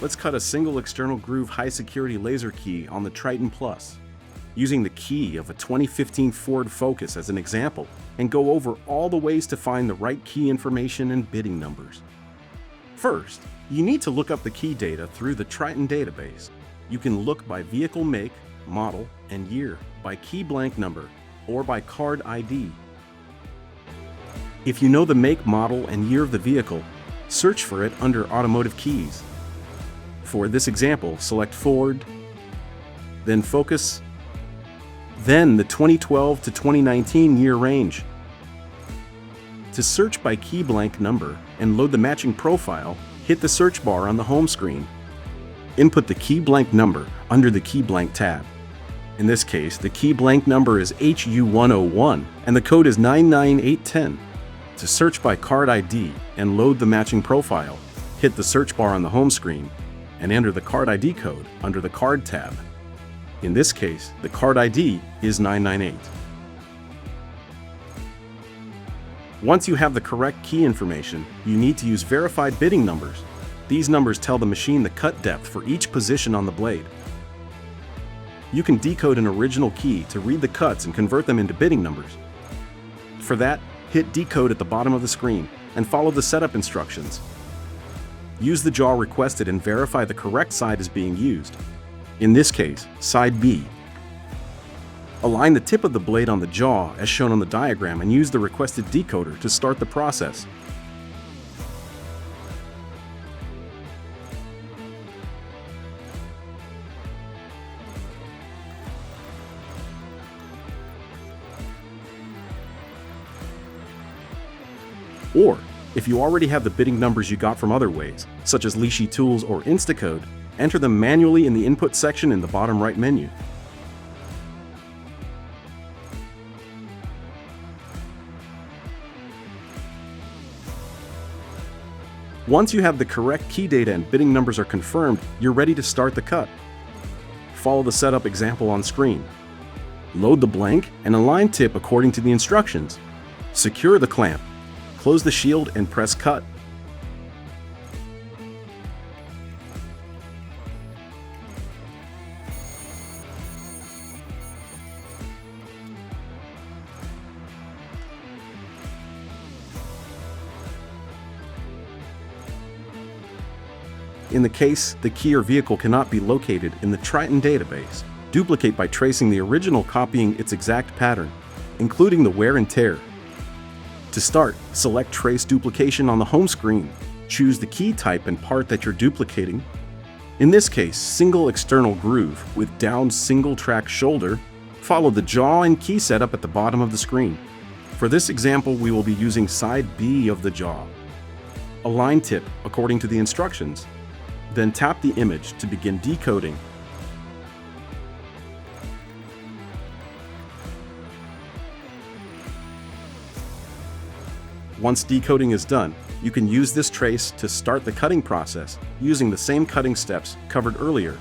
Let's cut a single external groove high-security laser key on the Triton PLUS, using the key of a 2015 Ford Focus as an example, and go over all the ways to find the right key information and bidding numbers. First, you need to look up the key data through the Triton database. You can look by vehicle make, model, and year, by key blank number, or by card ID. If you know the make, model, and year of the vehicle, search for it under Automotive Keys. For this example, select Ford, then Focus, then the 2012 to 2019 year range. To search by key blank number and load the matching profile, hit the search bar on the home screen. Input the key blank number under the key blank tab. In this case, the key blank number is HU101 and the code is 99810. To search by card ID and load the matching profile, hit the search bar on the home screen and enter the card ID code under the Card tab. In this case, the card ID is 998. Once you have the correct key information, you need to use verified bidding numbers. These numbers tell the machine the cut depth for each position on the blade. You can decode an original key to read the cuts and convert them into bidding numbers. For that, hit Decode at the bottom of the screen and follow the setup instructions. Use the jaw requested and verify the correct side is being used. In this case, side B. Align the tip of the blade on the jaw as shown on the diagram and use the requested decoder to start the process. Or, if you already have the bidding numbers you got from other ways, such as Lishi Tools or Instacode, enter them manually in the input section in the bottom right menu. Once you have the correct key data and bidding numbers are confirmed, you're ready to start the cut. Follow the setup example on screen. Load the blank and align tip according to the instructions. Secure the clamp. Close the shield and press Cut. In the case the key or vehicle cannot be located in the Triton database, duplicate by tracing the original, copying its exact pattern, including the wear and tear. To start, select Trace Duplication on the home screen. Choose the key type and part that you're duplicating. In this case, single external groove with down single track shoulder. Follow the jaw and key setup at the bottom of the screen. For this example, we will be using side B of the jaw. Align tip according to the instructions. Then tap the image to begin decoding. Once decoding is done, you can use this trace to start the cutting process using the same cutting steps covered earlier.